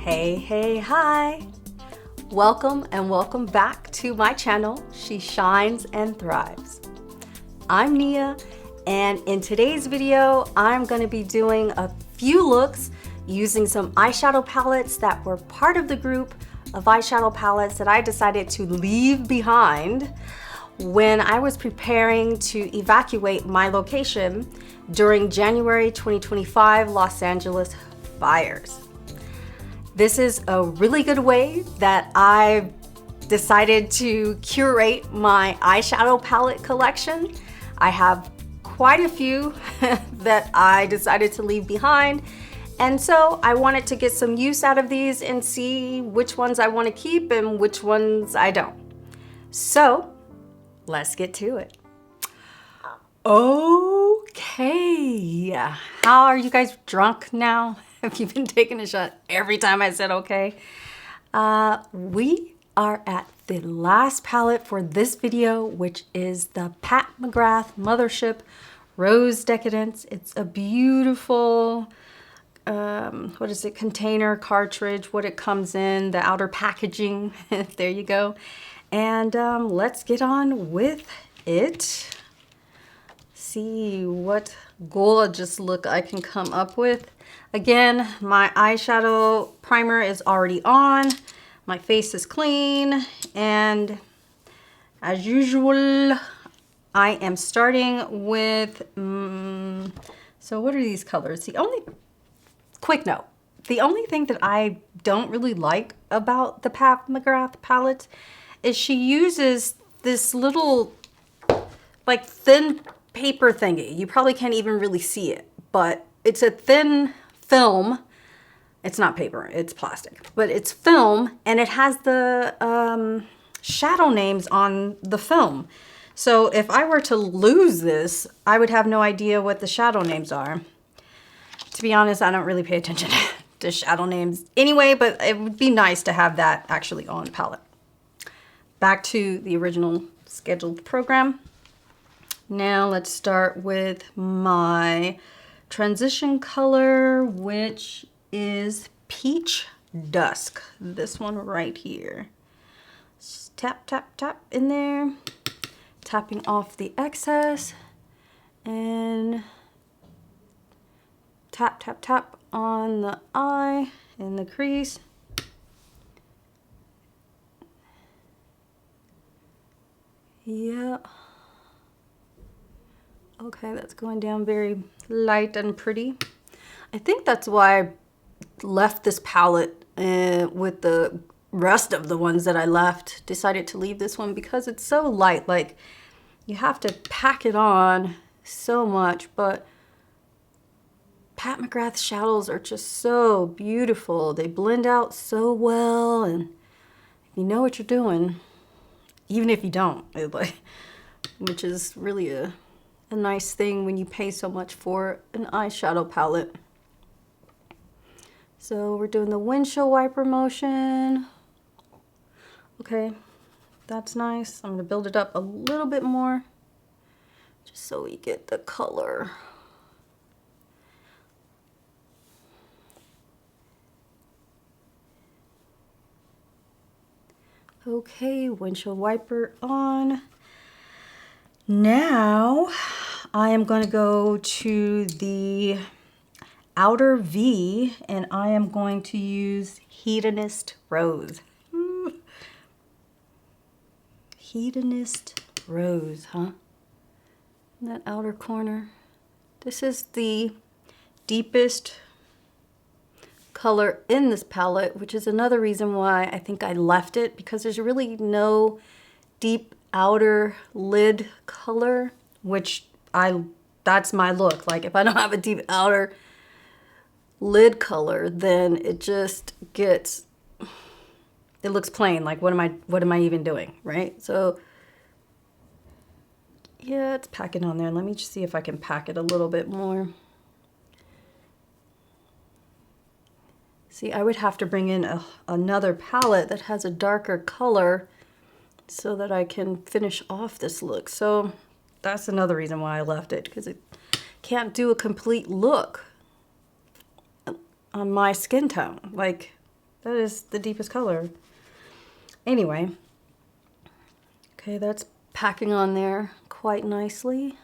Hey, hi! Welcome and welcome back to my channel, She Shines and Thrives. I'm Nia, and in today's video, I'm going to be doing a few looks using some eyeshadow palettes that were part of the group of eyeshadow palettes that I decided to leave behind when I was preparing to evacuate my location during January 2025 Los Angeles fires. This is a really good way that I decided to curate my eyeshadow palette collection. I have quite a few that I decided to leave behind, and so I wanted to get some use out of these and see which ones I want to keep and which ones I don't. So let's get to it. Okay, how are you guys drunk now? Have you been taking a shot every time I said okay? We are at the last palette for this video, which is the McGrath Mthrshp Rose Decadence. It's a beautiful, container, cartridge, what it comes in, the outer packaging. There you go. And let's get on with it. See what gorgeous look I can come up with. Again, my eyeshadow primer is already on. My face is clean, and as usual, I am starting with, so what are these colors? Quick note, the only thing that I don't really like about the McGrath palette is she uses this little, like, thin paper thingy. You probably can't even really see it, but it's a thin film. It's not paper, it's plastic, but it's film, and it has the shadow names on the film. So if I were to lose this, I would have no idea what the shadow names are. To be honest, I don't really pay attention to shadow names anyway, but it would be nice to have that actually on palette. Back to the original scheduled program. Now let's start with my transition color, which is Peach Dusk. This one right here. Just tap, tap, tap in there. Tapping off the excess. And tap, tap, tap on the eye in the crease. Yeah. Okay, that's going down very light and pretty. I think that's why I left this palette with the rest of the ones that I left. Decided to leave this one because it's so light. Like, you have to pack it on so much, but McGrath shadows are just so beautiful. They blend out so well, and you know what you're doing, even if you don't, which is really a nice thing when you pay so much for an eyeshadow palette. So we're doing the windshield wiper motion. Okay, that's nice. I'm gonna build it up a little bit more just so we get the color. Okay, windshield wiper on. Now I am going to go to the outer V, and I am going to use Hedonist Rose. Hedonist Rose, huh? In that outer corner. This is the deepest color in this palette, which is another reason why I think I left it, because there's really no deep outer lid color, which that's my look. Like, if I don't have a deep outer lid color, then it just gets, it looks plain. Like, what am I even doing, right? So yeah, it's packing on there. Let me just see if I can pack it a little bit more. See, I would have to bring in another palette that has a darker color so that I can finish off this look. So that's another reason why I left it, because it can't do a complete look on my skin tone. Like, That is the deepest color. Anyway, okay, that's packing on there quite nicely.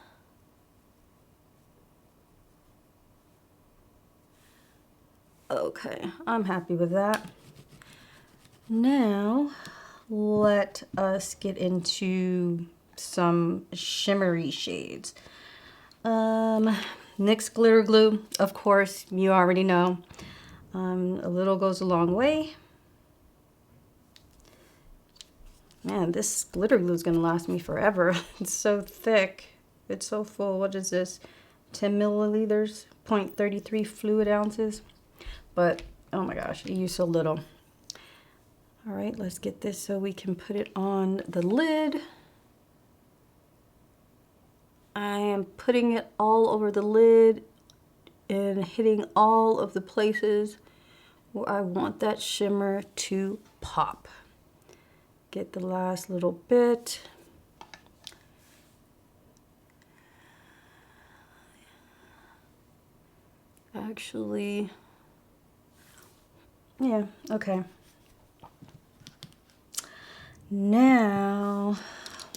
Okay, I'm happy with that. Now, let us get into some shimmery shades. NYX glitter glue, of course, you already know. A little goes a long way. Man, this glitter glue is going to last me forever. It's so thick. It's so full. What is this? 10 milliliters, 0.33 fluid ounces. But, oh my gosh, I use so little. All right, let's get this so we can put it on the lid. I am putting it all over the lid and hitting all of the places where I want that shimmer to pop. Get the last little bit. Actually, yeah, okay. Now,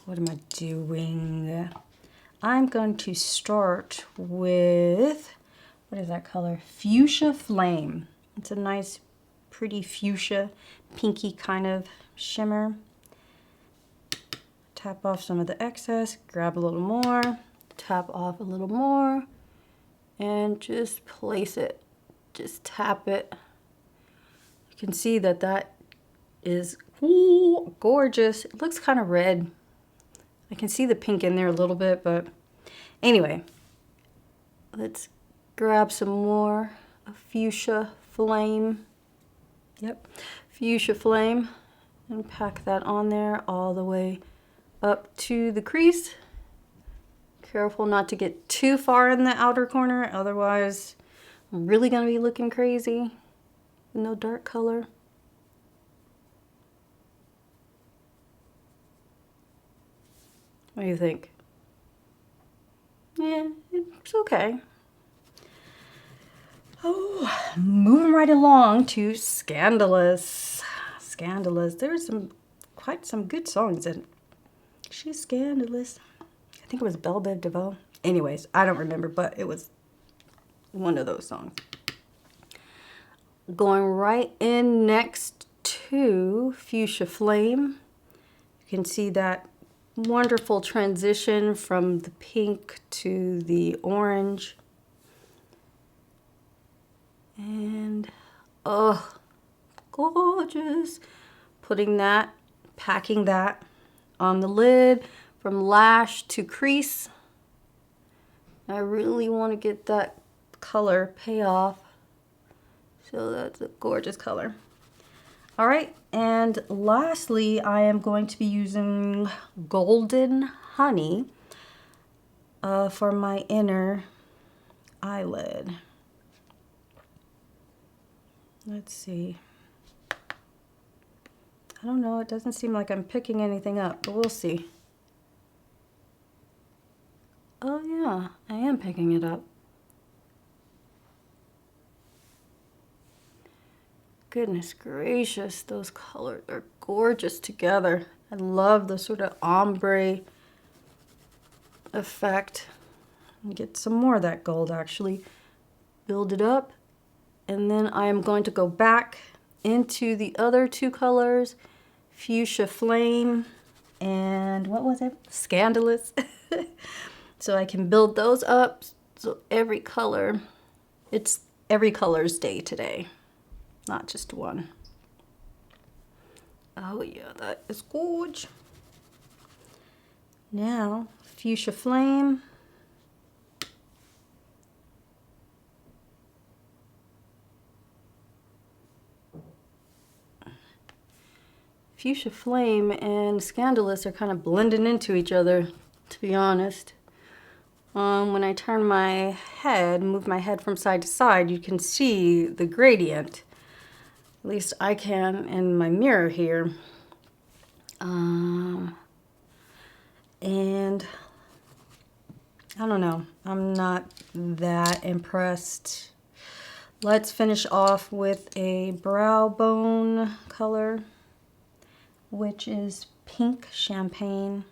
what am I doing? I'm going to start with, what is that color? Fuchsia Flame. It's a nice, pretty fuchsia, pinky kind of shimmer. Tap off some of the excess, grab a little more, tap off a little more, and just place it. Just tap it. You can see that that is gorgeous. It looks kind of red. I can see the pink in there a little bit, but anyway, let's grab some more Fuchsia Flame. Yep, Fuchsia Flame, and pack that on there all the way up to the crease. Careful not to get too far in the outer corner, otherwise I'm really gonna be looking crazy with no dark color. What do you think? Yeah, it's okay. Oh, moving right along to Scandalous. Scandalous. There's quite some good songs in it. She's scandalous. I think it was Belle Biv DeVoe. Anyways, I don't remember, but it was one of those songs. Going right in next to Fuchsia Flame. You can see that wonderful transition from the pink to the orange. And, oh, gorgeous. Putting that, packing that on the lid from lash to crease. I really want to get that color pay off. So that's a gorgeous color. All right, and lastly, I am going to be using Golden Honey for my inner eyelid. Let's see. I don't know, it doesn't seem like I'm picking anything up, but we'll see. Oh yeah, I am picking it up. Goodness gracious, those colors are gorgeous together. I love the sort of ombre effect. Get some more of that gold actually. Build it up, and then I am going to go back into the other two colors, Fuchsia Flame and what was it? Scandalous. So I can build those up. So every color, it's every color's day today, not just one. Oh yeah, that is gorgeous. Now, Fuchsia Flame. Fuchsia Flame and Scandalous are kind of blending into each other, to be honest. When I turn my head, move my head from side to side, you can see the gradient. At least I can in my mirror here. And I don't know, I'm not that impressed. Let's finish off with a brow bone color, which is pink champagne.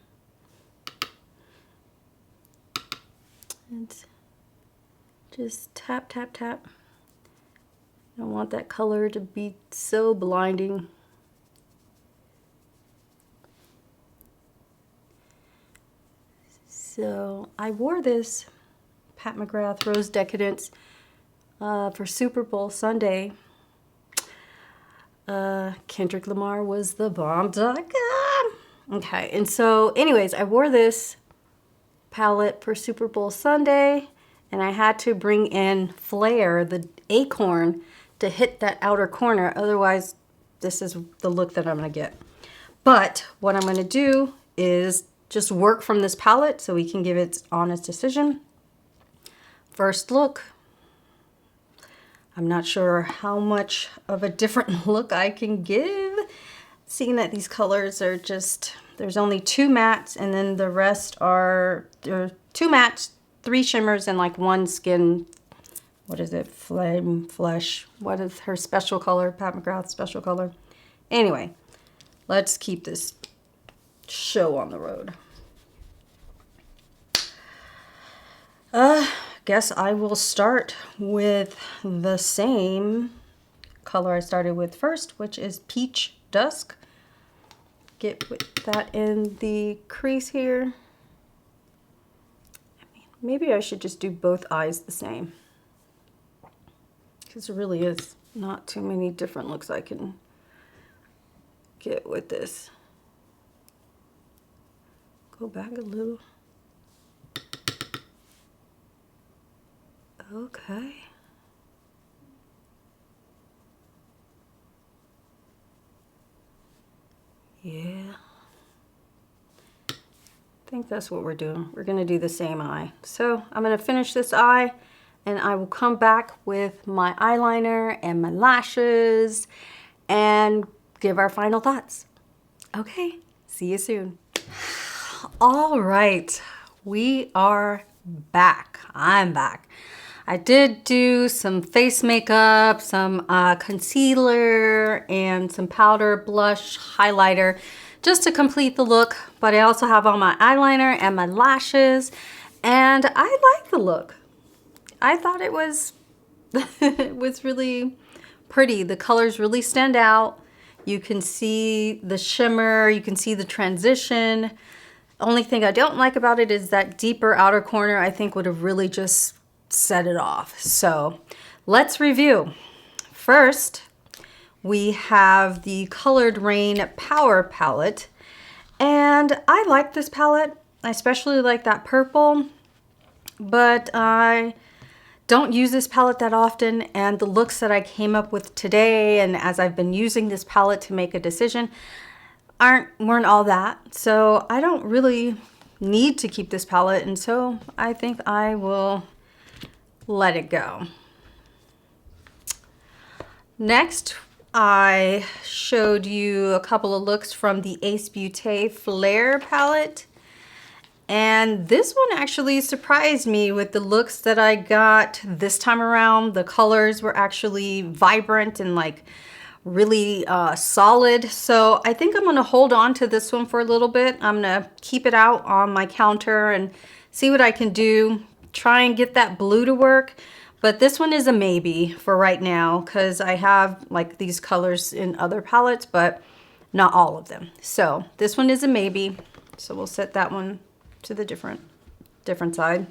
And just tap, tap, tap. I don't want that color to be so blinding. So I wore this Pat McGrath Rose Decadence for Super Bowl Sunday. Kendrick Lamar was the bomb. Okay, and so anyways, I wore this palette for Super Bowl Sunday, and I had to bring in Flare, the acorn, to hit that outer corner. Otherwise, this is the look that I'm gonna get. But what I'm gonna do is just work from this palette so we can give its honest decision. First look. I'm not sure how much of a different look I can give, seeing that these colors are just, there's only 2 mattes, and then the rest are, there are 2 mattes, 3 shimmers, and like 1 skin, what is it, Flame Flesh. What is her special color, Pat McGrath's special color? Anyway, let's keep this show on the road. Guess I will start with the same color I started with first, which is Peach Dusk. Get with that in the crease here. I mean, maybe I should just do both eyes the same, because there really is not too many different looks I can get with this. Go back a little. Okay. Yeah. I think that's what we're doing. We're going to do the same eye. So I'm going to finish this eye, and I will come back with my eyeliner and my lashes and give our final thoughts. Okay, see you soon. All right, we are back. I'm back. I did do some face makeup, some concealer, and some powder, blush, highlighter, just to complete the look. But I also have on my eyeliner and my lashes, and I like the look. I thought it was, it was really pretty. The colors really stand out. You can see the shimmer, you can see the transition. Only thing I don't like about it is that deeper outer corner, I think would have really just set it off. So let's review. First, we have the Colored Rain Power Palette. And I like this palette. I especially like that purple, but I don't use this palette that often, and the looks that I came up with today and as I've been using this palette to make a decision weren't all that. So I don't really need to keep this palette, and so I think I will let it go. Next, I showed you a couple of looks from the Ace Beauté Flare palette. And this one actually surprised me with the looks that I got this time around. The colors were actually vibrant and like really solid. So I think I'm gonna hold on to this one for a little bit. I'm gonna keep it out on my counter and see what I can do. Try and get that blue to work. But this one is a maybe for right now, because I have like these colors in other palettes, but not all of them. So this one is a maybe. So we'll set that one to the different side.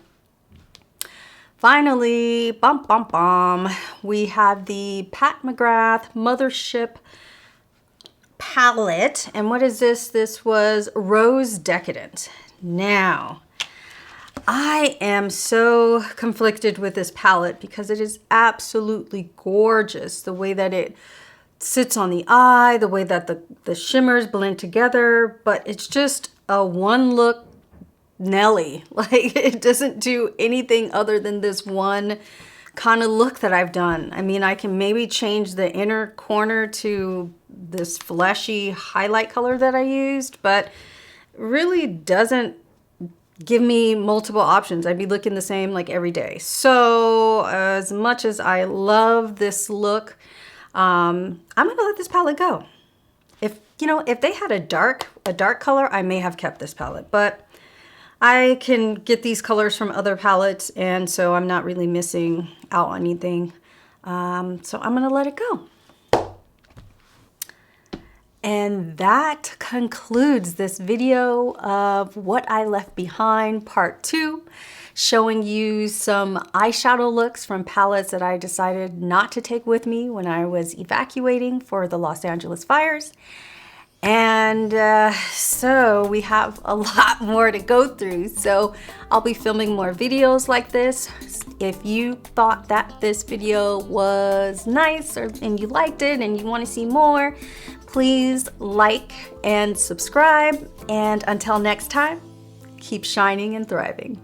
Finally, we have the Pat McGrath Mthrshp palette. And what is this? This was Rose Decadence. Now, I am so conflicted with this palette because it is absolutely gorgeous. The way that it sits on the eye, the way that the shimmers blend together, but it's just a one look Nelly. Like, it doesn't do anything other than this one kind of look that I've done. I mean, I can maybe change the inner corner to this fleshy highlight color that I used, but really doesn't give me multiple options. I'd be looking the same like every day. So as much as I love this look, I'm gonna let this palette go. If, you know, if they had a dark color, I may have kept this palette, but I can get these colors from other palettes, and so I'm not really missing out on anything. So I'm gonna let it go. And that concludes this video of What I Left Behind Part 2, showing you some eyeshadow looks from palettes that I decided not to take with me when I was evacuating for the Los Angeles fires. And so we have a lot more to go through. So I'll be filming more videos like this. If you thought that this video was nice and you liked it and you want to see more, please like and subscribe. And until next time, keep shining and thriving.